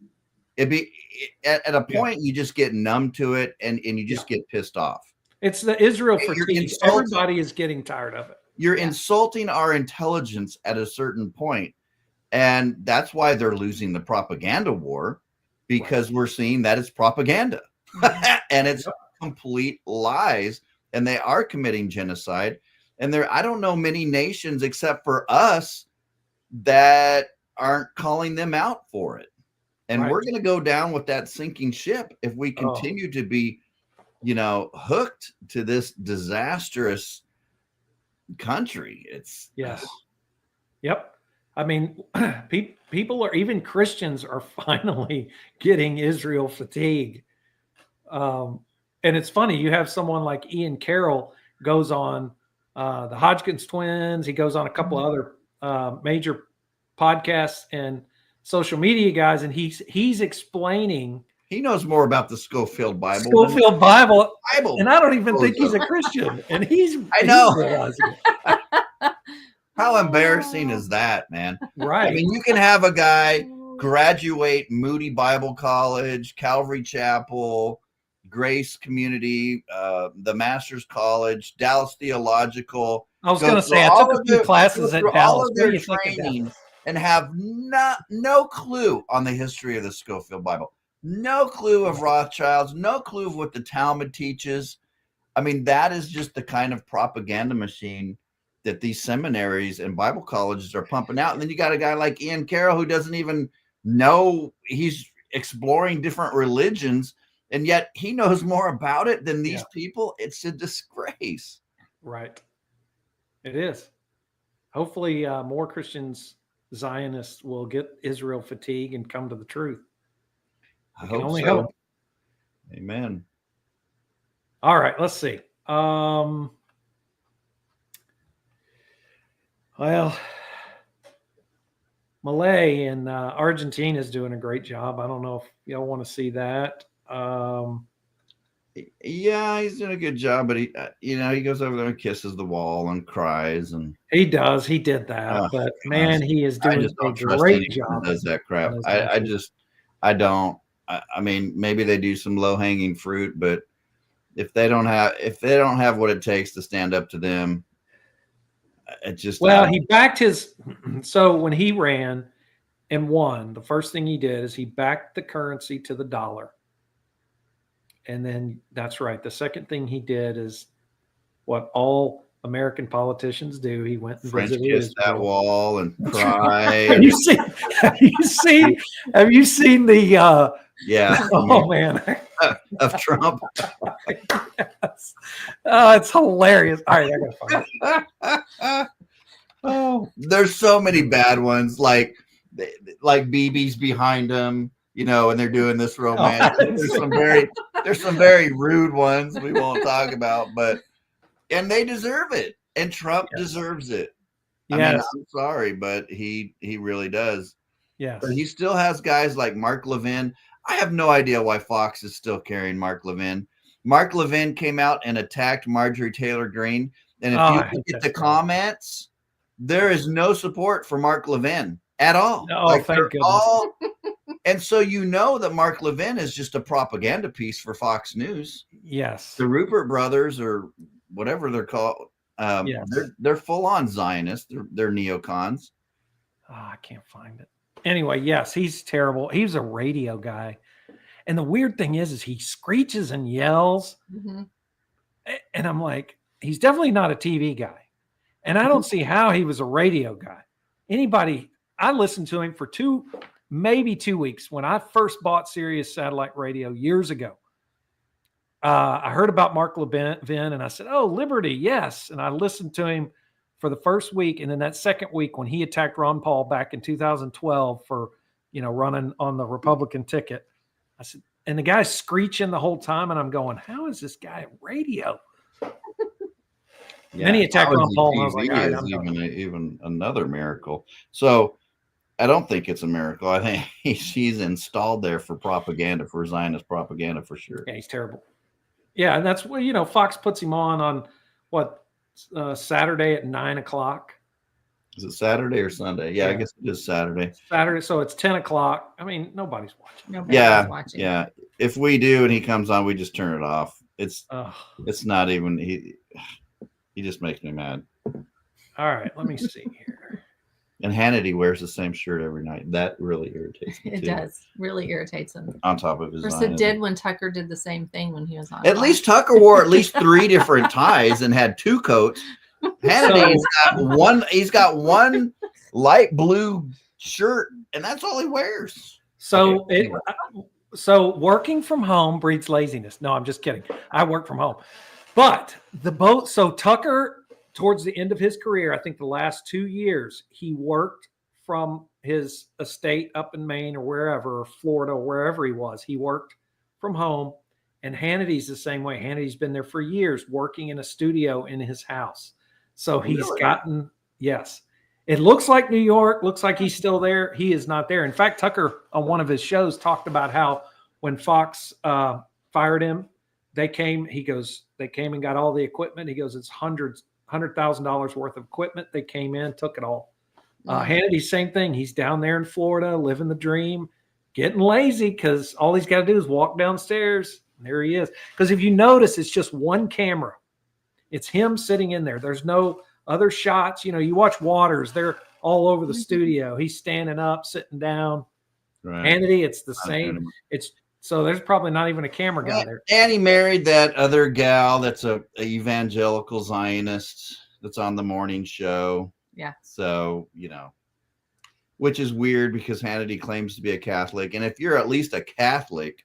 At a point, you just get numb to it and you just get pissed off. It's the Israel fatigue. Everybody is getting tired of it. You're insulting our intelligence at a certain point. And that's why they're losing the propaganda war, because we're seeing that it's propaganda and it's complete lies, and they are committing genocide. And I don't know many nations except for us that aren't calling them out for it. And we're going to go down with that sinking ship if we continue to be, hooked to this disastrous country. Yep. I mean, people are, even Christians are finally getting Israel fatigue. And it's funny, you have someone like Ian Carroll goes on the Hodgkins twins. He goes on a couple of other major podcasts and social media guys, and he's explaining. He knows more about the Schofield Bible. And I don't even think he's a Christian. And I know. How embarrassing is that, man? Right. I mean, you can have a guy graduate Moody Bible College, Calvary Chapel, Grace Community, the Master's College, Dallas Theological. I was going to say, I took a few classes at Dallas. All of their training and have no clue on the history of the Schofield Bible. No clue of Rothschilds, no clue of what the Talmud teaches. I mean, that is just the kind of propaganda machine that these seminaries and Bible colleges are pumping out. And then you got a guy like Ian Carroll who doesn't even know, he's exploring different religions, and yet he knows more about it than these people. It's a disgrace. Right. It is. Hopefully more Christians, Zionists, will get Israel fatigue and come to the truth. I can only hope. Amen. All right, let's see. Well, Malay in Argentina is doing a great job. I don't know if y'all want to see that. Yeah, he's doing a good job, but he goes over there and kisses the wall and cries, and he does. He did that, but man, he is doing a great job. Does that crap? I don't. I mean, maybe they do some low hanging fruit, but if they don't have what it takes to stand up to them, it just he backed his. So when he ran, and won, the first thing he did is he backed the currency to the dollar. And then that's right. The second thing he did is what all American politicians do. He went and French visited kiss that Israel. wall and cry. Have you seen? Have you seen the? Yeah. Oh man, Of Trump. yes. It's hilarious. All right, I gotta find it. Oh, there's so many bad ones, like BB's behind him, and they're doing this romance. There's some very rude ones we won't talk about, and they deserve it, and Trump deserves it. I mean, I'm sorry, but he really does. Yes, but he still has guys like Mark Levin. I have no idea why Fox is still carrying Mark Levin. Mark Levin came out and attacked Marjorie Taylor Greene, and if you look at the comments, there is no support for Mark Levin at all. Oh, thank goodness. And so that Mark Levin is just a propaganda piece for Fox News. Yes. The Rupert brothers, or whatever they're called, they're full-on Zionists. They're neocons. Oh, I can't find it. Anyway, yes, he's terrible. He's a radio guy. And the weird thing is he screeches and yells. Mm-hmm. And I'm like, he's definitely not a TV guy. And I don't see how he was a radio guy. I listened to him for maybe 2 weeks when I first bought Sirius satellite radio years ago. I heard about Mark Levin and I said, oh, Liberty, yes. And I listened to him for the first week. And then that second week when he attacked Ron Paul back in 2012 for, running on the Republican ticket, I said, and the guy's screeching the whole time. And I'm going, how is this guy radio? Yeah, then he attacked Ron Paul, and I was like, all right, I'm even another miracle. So I don't think it's a miracle. I think he's installed there for propaganda, for Zionist propaganda, for sure. Yeah, he's terrible. Yeah, and that's what Fox puts him on what Saturday at 9:00. Is it Saturday or Sunday? Yeah, I guess it is Saturday. Saturday, so it's 10:00. I mean, nobody's watching. Nobody's watching. Yeah. If we do and he comes on, we just turn it off. It's not even he just makes me mad. All right, let me see here. And Hannity wears the same shirt every night. That really irritates me. It does. Really irritates him. On top of his Of course, it did when Tucker did the same thing when he was on. At least Tucker wore at least 3 different ties and had 2 coats. He's got one light blue shirt, and that's all he wears. So so working from home breeds laziness. No, I'm just kidding. I work from home. But so Tucker, towards the end of his career, I think the last 2 years, he worked from his estate up in Maine or wherever, or Florida, or wherever he was. He worked from home. And Hannity's the same way. Hannity's been there for years, working in a studio in his house. So he's gotten, yes. It looks like New York, looks like he's still there. He is not there. In fact, Tucker, on one of his shows, talked about how when Fox fired him, they came and got all the equipment. He goes, it's $100,000 worth of equipment. They came in, took it all. Hannity, same thing. He's down there in Florida, living the dream, getting lazy because all he's got to do is walk downstairs. And there he is. Because if you notice, it's just one camera. It's him sitting in there. There's no other shots. You watch Waters. They're all over the studio. He's standing up, sitting down. Right. Hannity, it's the same. So there's probably not even a camera guy there. And he married that other gal that's a evangelical Zionist that's on the morning show. Yeah. So, which is weird because Hannity claims to be a Catholic. And if you're at least a Catholic,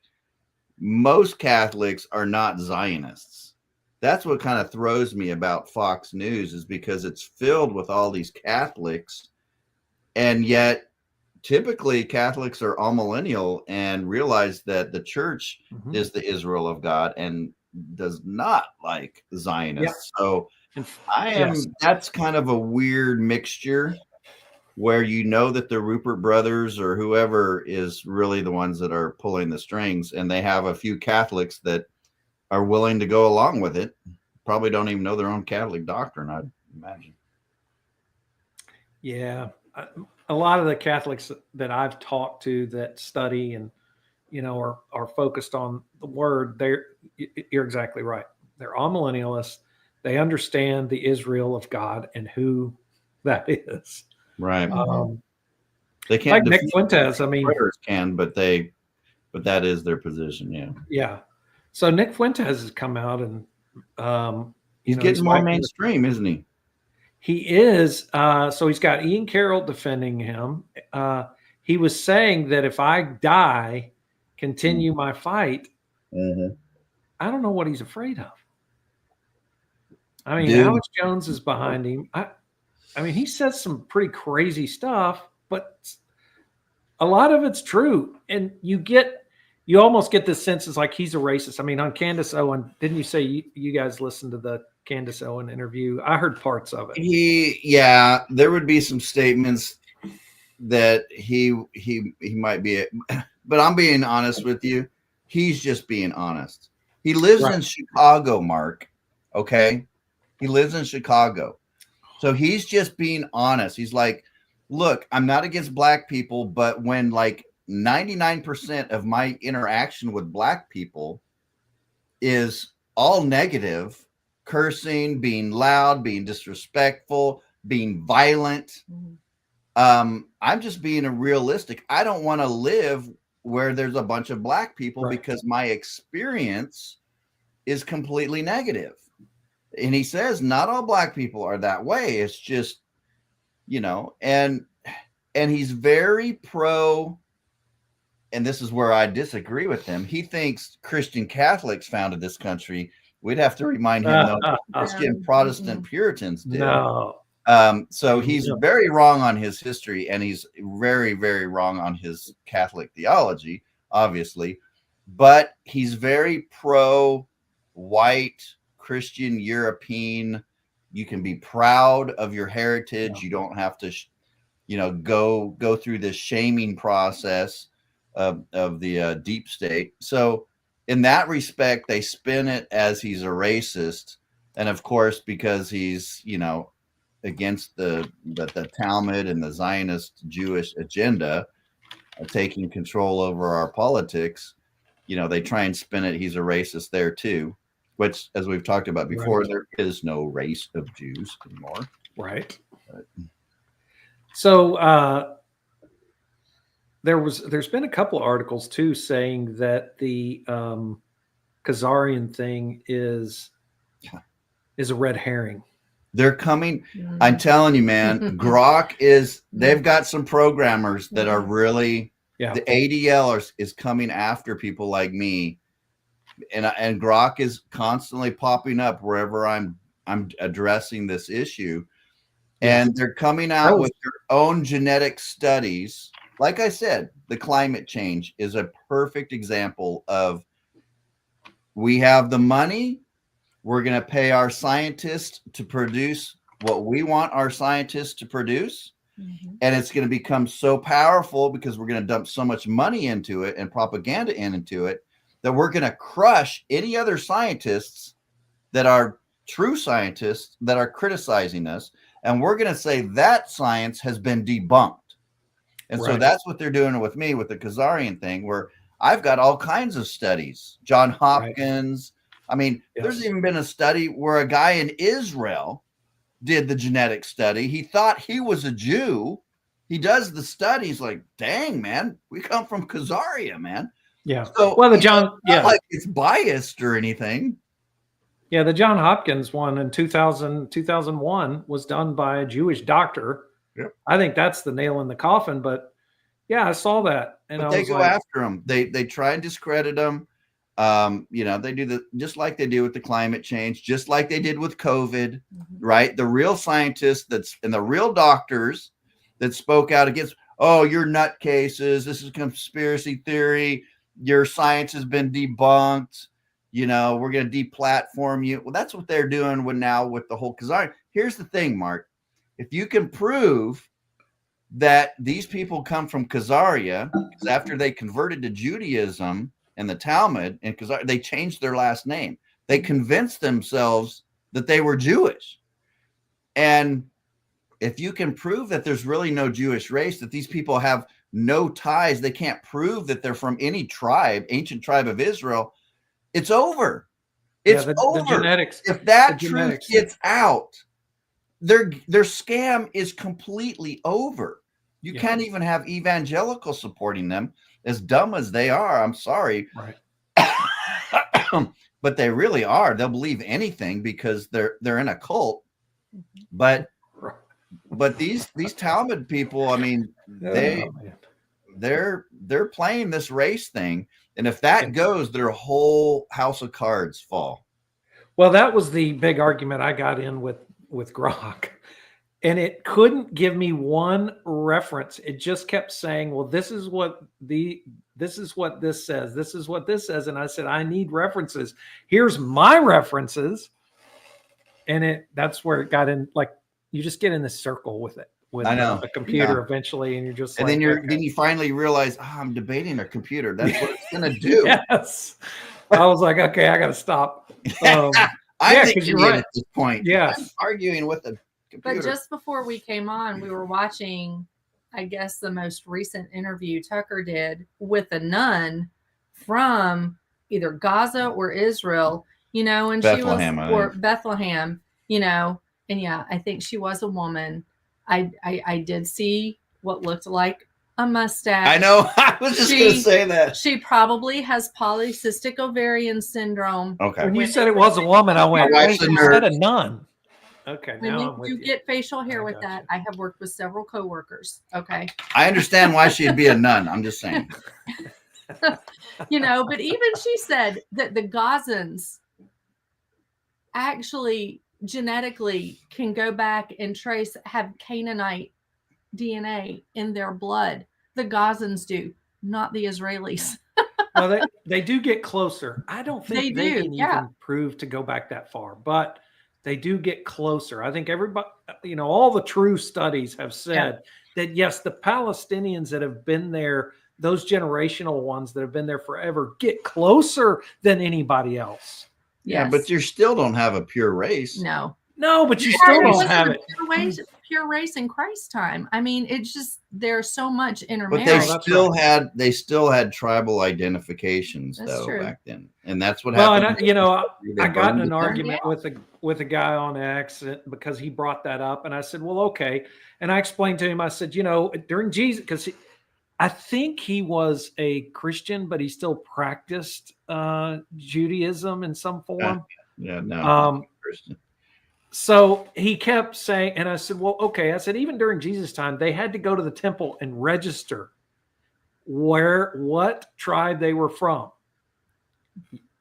most Catholics are not Zionists. That's what kind of throws me about Fox News, is because it's filled with all these Catholics, and yet typically Catholics are amillennial and realize that the church is the Israel of God and does not like Zionists. So that's kind of a weird mixture where that the Rupert brothers or whoever is really the ones that are pulling the strings, and they have a few Catholics that are willing to go along with it. Probably don't even know their own Catholic doctrine, I'd imagine. Yeah. A lot of the Catholics that I've talked to that study and, are focused on the word, you're exactly right. They're all millennialists. They understand the Israel of God and who that is. Right. They Like can't Nick defeat Fuentes. I mean, players can, but that is their position. Yeah. yeah. So Nick Fuentes has come out and He's getting more fighting mainstream, isn't he? He is. So he's got Ian Carroll defending him. He was saying that if I die, continue my fight. Mm-hmm. I don't know what he's afraid of. I mean, Dude. Alex Jones is behind him. I mean, he says some pretty crazy stuff, but a lot of it's true. And you almost get this sense it's like he's a racist. I mean, on Candace Owen, didn't you say you guys listened to the Candace Owen interview? I heard parts of it. There would be some statements that he might be, but I'm being honest with you. He's just being honest. He lives in Chicago, Mark. Okay. He lives in Chicago. So he's just being honest. He's like, look, I'm not against black people, but when like 99% of my interaction with black people is all negative, cursing, being loud, being disrespectful, being violent. I'm just being a realistic. I don't want to live where there's a bunch of black people because my experience is completely negative. And he says not all black people are that way. It's just, and he's very pro. And this is where I disagree with him. He thinks Christian Catholics founded this country. We'd have to remind him that Christian Protestant Puritans did. No. So he's very wrong on his history, and he's very, very wrong on his Catholic theology, obviously. But he's very pro-white, Christian, European. You can be proud of your heritage. You don't have to, go through this shaming process of the deep state. So in that respect, they spin it as he's a racist. And of course, because he's, against the Talmud and the Zionist Jewish agenda, taking control over our politics, they try and spin it. He's a racist there too, which, as we've talked about before, there is no race of Jews anymore. Right. So there's been a couple of articles too saying that the Khazarian thing is a red herring. They're coming. I'm telling you, man, they've got some programmers that are really, the ADL is coming after people like me. And Grok is constantly popping up wherever I'm addressing this issue. And they're coming out with their own genetic studies. Like I said, the climate change is a perfect example of, we have the money. We're going to pay our scientists to produce what we want our scientists to produce. And it's going to become so powerful because we're going to dump so much money into it and propaganda into it that we're going to crush any other scientists that are true scientists that are criticizing us. And we're going to say that science has been debunked. And so that's what they're doing with me with the Khazarian thing, where I've got all kinds of studies. John Hopkins. I mean, there's even been a study where a guy in Israel did the genetic study. He thought he was a Jew. He does the studies like, dang, man, we come from Khazaria, man. Yeah. So, well, like it's biased or anything. Yeah, the John Hopkins one in 2001 was done by a Jewish doctor. Yep. I think that's the nail in the coffin. But yeah, I saw that, and but they go after them. They try and discredit them. They do just like they do with the climate change, just like they did with COVID, right? The real scientists and the real doctors that spoke out against, oh, you're nutcases. This is conspiracy theory. Your science has been debunked. We're going to deplatform you. Well, that's what they're doing with the whole Khazarian. Here's the thing, Mark. If you can prove that these people come from Khazaria, because after they converted to Judaism and the Talmud, and because they changed their last name, they convinced themselves that they were Jewish. And if you can prove that there's really no Jewish race, that these people have no ties, they can't prove that they're from any tribe, ancient tribe of Israel, it's over. It's over. The genetics. If that truth gets out, their scam is completely over. You Yeah. can't even have evangelicals supporting them, as dumb as they are. I'm sorry. Right. But they really are. They'll believe anything because they're in a cult. But these Talmud people, I mean, Oh, man. they're playing this race thing, and if that goes, their whole house of cards fall. Well, that was the big argument I got in with Grok. And it couldn't give me one reference. It just kept saying, well, this is what this says. This is what this says. And I said, I need references. Here's my references. And that's where it got in. Like, you just get in this circle with it, with I know. a computer eventually. And you're just and like, then you finally realize, I'm debating a computer. That's what it's going to do. Yes. I was like, okay, I got to stop. I'm yeah, the 'cause you're idiot right. at this point. Yes. I'm arguing with a computer. But just before we came on, we were watching, I guess, the most recent interview Tucker did with a nun from either Gaza or Israel, and Bethlehem, she was, or Bethlehem, and yeah, I think she was a woman. I did see what looked like a mustache. I know. I was just going to say that. She probably has polycystic ovarian syndrome. Okay. When you said it was a woman, I went, My wait, wife's a you nurse. said a nun. Okay, When now I'm with you you. get facial hair I with got that, I have worked with several coworkers. Okay. I understand why she'd be a nun. I'm just saying. But even she said that the Gazans actually genetically can go back and have Canaanite DNA in their blood. The Gazans do, not the Israelis. Well, they do get closer. I don't think They do, can yeah. even prove to go back that far, but they do get closer. I think everybody, all the true studies have said that, yes, the Palestinians that have been there, those generational ones that have been there forever, get closer than anybody else. Yeah, Yes. but you still don't have a pure race. No, but you still don't have it. Pure race in Christ's time. I mean, it's just there's so much But intermarriage. they still had tribal identifications That's though true. back then, and that's what Well, happened. and They I got in burned an it argument down. with a guy on X because he brought that up, and I said, well, okay, and I explained to him. I said, during Jesus, because I think he was a Christian, but he still practiced Judaism in some form. Yeah, no. So he kept saying, and I said, well, okay. I said, even during Jesus' time, they had to go to the temple and register what tribe they were from.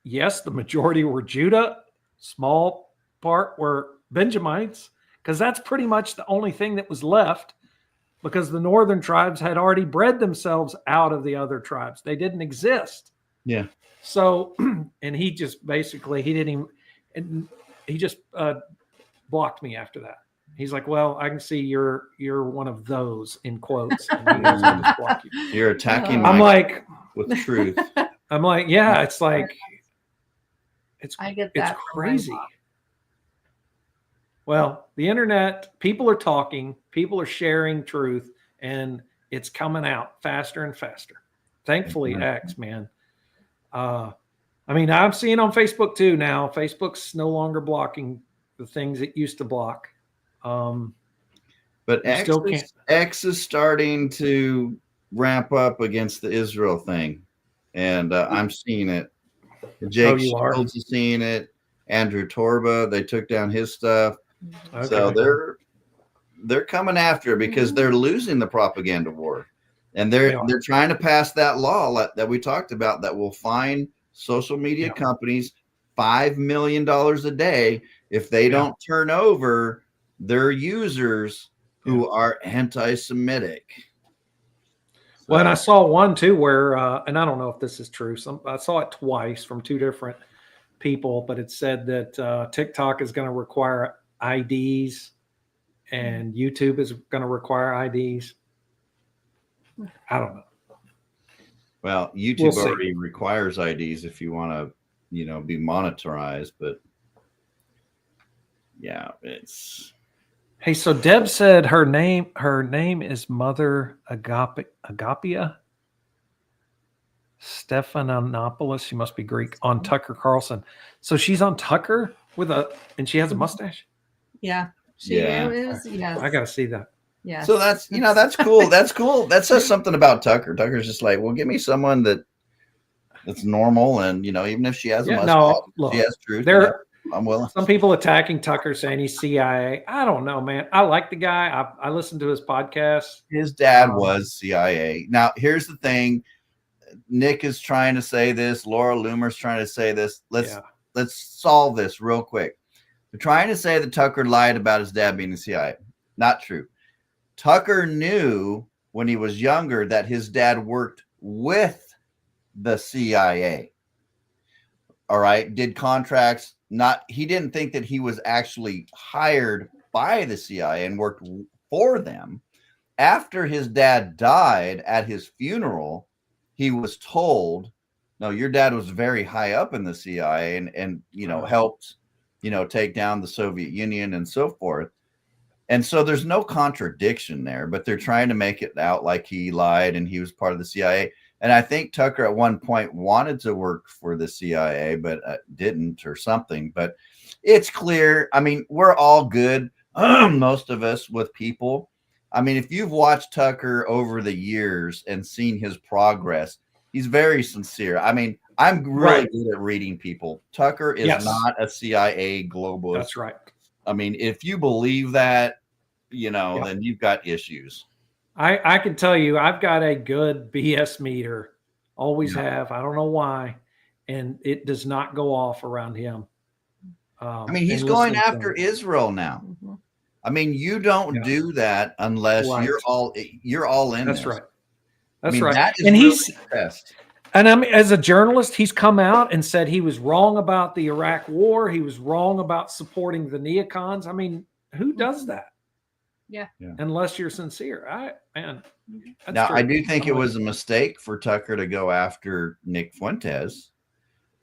Yes, the majority were Judah, small part were Benjamites, because that's pretty much the only thing that was left, because the northern tribes had already bred themselves out of the other tribes. They didn't exist. Yeah. So, and he just basically, he just blocked me after that. He's like, well, I can see you're one of those in quotes. And he goes, I'll just block you. You're attacking I'm like, with truth. I'm like, yeah, it's like, I get it's that from my crazy. mom. Well, the internet, people are talking, people are sharing truth, and it's coming out faster and faster. Thankfully, X, man. I mean, I'm seeing on Facebook too now. Facebook's no longer blocking the things it used to block. But you X is starting to ramp up against the Israel thing, and I'm seeing it. Jake Shields is seeing it. Andrew Torba, they took down his stuff. Okay. So they're coming after it because they're losing the propaganda war, and they're trying to pass that law that we talked about that will fine social media companies $5 million a day if they don't turn over their users who are anti-Semitic. Well, and I saw one too where, and I don't know if this is true. I saw it twice from two different people, but it said that TikTok is going to require IDs and YouTube is going to require IDs. I don't know. Well, YouTube already requires IDs if you want to, be monetized, but yeah, it's. Hey, so Deb said her name is Mother Agapia Stephanopoulos. She must be Greek, on Tucker Carlson. So she's on Tucker and she has a mustache. Yeah. It was, yes. I got to see that. Yes. So that's that's cool. That's cool. That says something about Tucker. Tucker's just like, well, give me someone that's normal, and even if she has a Yeah, mustache, no, look, she has truth. there I'm willing. some people attacking Tucker saying he's CIA. I don't know, man. I like the guy. I listened to his podcast. His dad was CIA. Now, here's the thing. Nick is trying to say this. Laura Loomer's trying to say this. Let's solve this real quick. They're trying to say that Tucker lied about his dad being the CIA. Not true. Tucker knew when he was younger that his dad worked with the CIA. All right. Did contracts. He didn't think that he was actually hired by the CIA and worked for them. After his dad died at his funeral, he was told, no, your dad was very high up in the CIA and helped, take down the Soviet Union and so forth. And so there's no contradiction there, but they're trying to make it out like he lied and he was part of the CIA. And I think Tucker at one point wanted to work for the CIA, but didn't or something. But it's clear. I mean, we're all good, most of us, with people. I mean, if you've watched Tucker over the years and seen his progress, he's very sincere. I mean, I'm really good at reading people. Tucker is not a CIA globalist. That's right. I mean, if you believe that, then you've got issues. I can tell you, I've got a good BS meter. Always have. I don't know why. And it does not go off around him. I mean, he's going after Israel now. Mm-hmm. I mean, you don't do that unless you're all in. That's this. right. That's right. That is and really he's best. And I mean, as a journalist, he's come out and said he was wrong about the Iraq War. He was wrong about supporting the neocons. I mean, who does that? Yeah. Unless you're sincere. Now, I do think it was a mistake for Tucker to go after Nick Fuentes.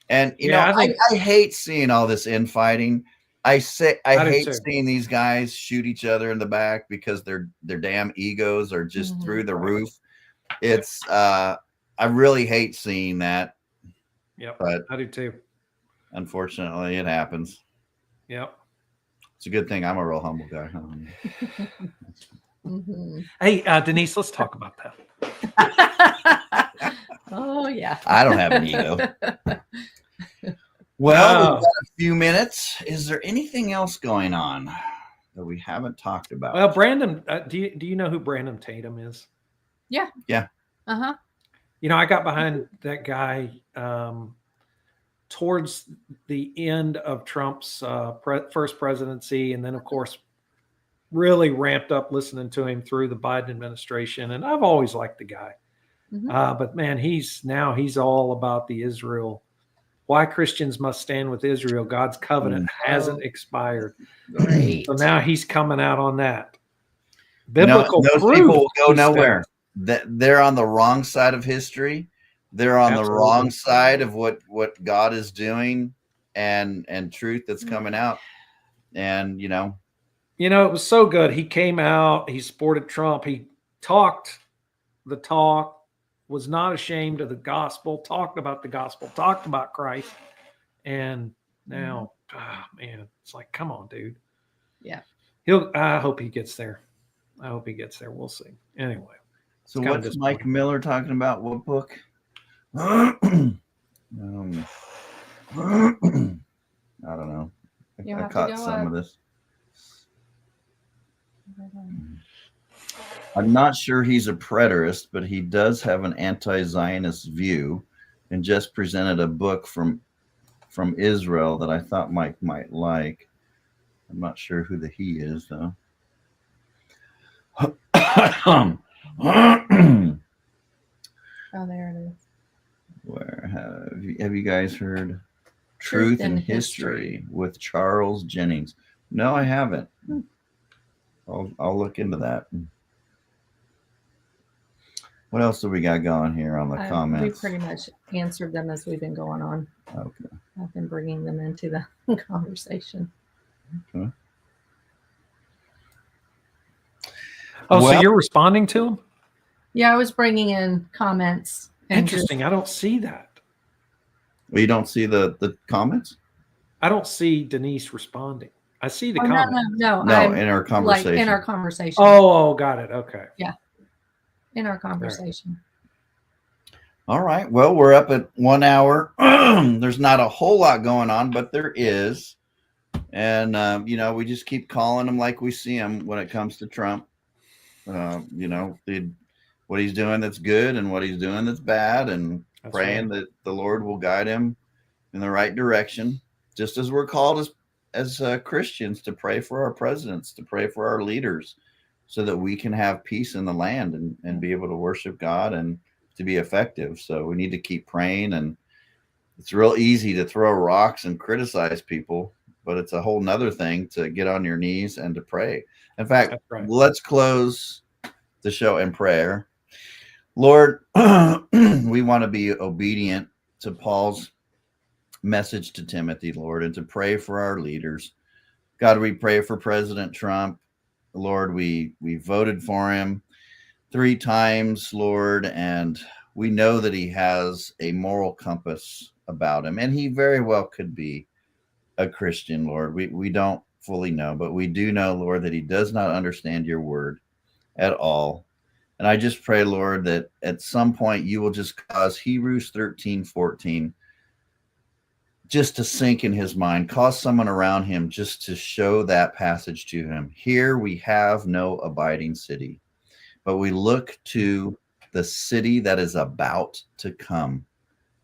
And, I hate seeing all this infighting. I hate seeing these guys shoot each other in the back because their damn egos are just through the roof. It's, I really hate seeing that. Yep. But I do too. Unfortunately, it happens. Yep. It's a good thing I'm a real humble guy. Hey, Denise, let's talk about that. Oh, yeah. I don't have an ego. Well, we've got a few minutes. Is there anything else going on that we haven't talked about? Well, Brandon, do you know who Brandon Tatum is? Yeah. Yeah. Uh-huh. I got behind that guy towards the end of Trump's first presidency. And then, of course, really ramped up listening to him through the Biden administration. And I've always liked the guy. But, man, he's all about the Israel. Why Christians must stand with Israel. God's covenant hasn't expired. Great. So now he's coming out on that. Biblical those proof people will go nowhere. They're on the wrong side of history. They're on the wrong side of what God is doing and truth that's coming out. And, it was so good. He came out, he supported Trump. He talked the talk, was not ashamed of the gospel, talked about the gospel, talked about Christ. And now, man, it's like, come on, dude. Yeah. I hope he gets there. We'll see. Anyway. So what's Mike Miller talking about? What book? I don't know. I caught some of this. I'm not sure he's a preterist, but he does have an anti-Zionist view and just presented a book from Israel that I thought Mike might like. I'm not sure who the he is, though. Oh, there it is. Where have you guys heard Truth in History with Charles Jennings? No, I haven't. I'll look into that. What else do we got going here on the comments? We pretty much answered them as we've been going on. Okay. I've been bringing them into the conversation. Okay. So you're responding to them? Yeah, I was bringing in comments. Interesting. I don't see that. Well, you don't see the comments? I don't see Denise responding. I see the Oh, no, comment. no, No, I'm in our like conversation. in our conversation. Oh, got it. Okay. In our conversation. All right. Well, we're up at 1 hour. There's not a whole lot going on, but there is. And, we just keep calling him like we see him when it comes to Trump. What he's doing that's good and what he's doing that's bad, and That's praying that the Lord will guide him in the right direction, just as we're called as Christians to pray for our presidents, to pray for our leaders, so that we can have peace in the land and be able to worship God and to be effective. So we need to keep praying. And it's real easy to throw rocks and criticize people, but it's a whole nother thing to get on your knees and to pray. In fact, That's right. let's close the show in prayer. Lord, we want to be obedient to Paul's message to Timothy, Lord, and to pray for our leaders. God, we pray for President Trump. Lord, we voted for him 3 times, Lord, and we know that he has a moral compass about him, and he very well could be a Christian, Lord. We don't fully know, but we do know, Lord, that he does not understand your word at all. And I just pray, Lord, that at some point you will just cause Hebrews 13:14 just to sink in his mind, cause someone around him just to show that passage to him. Here we have no abiding city, but we look to the city that is about to come,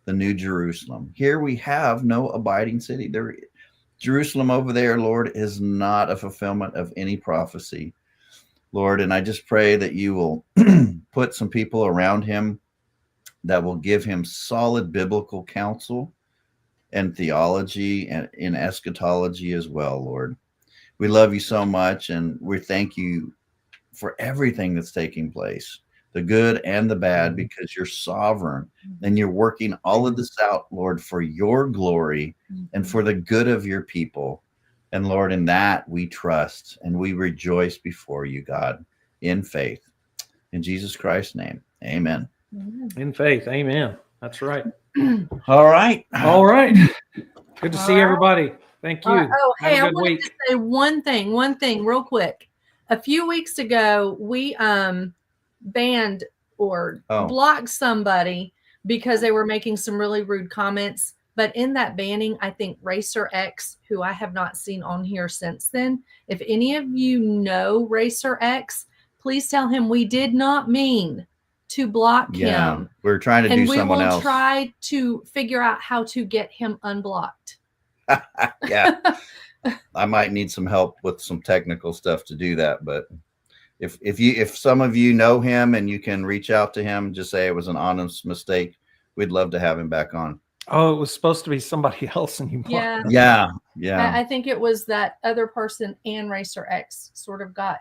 the New Jerusalem. Here we have no abiding city. Jerusalem over there, Lord, is not a fulfillment of any prophecy, Lord. And I just pray that you will put some people around him that will give him solid biblical counsel and theology and in eschatology as well, Lord. We love you so much, and we thank you for everything that's taking place, the good and the bad, because you're sovereign and you're working all of this out, Lord, for your glory and for the good of your people. And Lord, in that we trust and we rejoice before you, God, in faith. In Jesus Christ's name, amen. In faith. Amen. That's right. All right. All right. Good to see All right. everybody. Thank you. Oh, Have hey, a I good wanted week. to say one thing real quick. A few weeks ago, we banned or blocked somebody because they were making some really rude comments. But in that banning, I think Racer X, who I have not seen on here since then, if any of you know Racer X, please tell him we did not mean to block him. We're trying to do someone else. And we will try to figure out how to get him unblocked. Yeah. I might need some help with some technical stuff to do that, but if some of you know him and you can reach out to him, just say it was an honest mistake, we'd love to have him back on. Oh, it was supposed to be somebody else, and you blocked them. Yeah. I think it was that other person and Racer X sort of got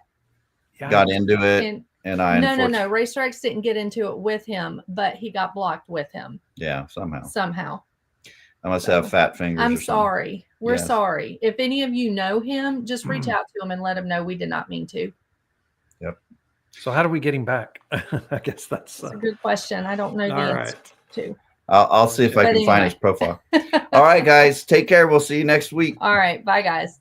into it, and I no. Racer X didn't get into it with him, but he got blocked with him. Yeah, somehow. I must have fat fingers. I'm sorry. We're sorry. If any of you know him, just reach out to him and let him know we did not mean to. Yep. So how do we get him back? I guess that's a good question. I don't know the answer to. I'll see if I can find his profile. All right, guys. Take care. We'll see you next week. All right. Bye, guys.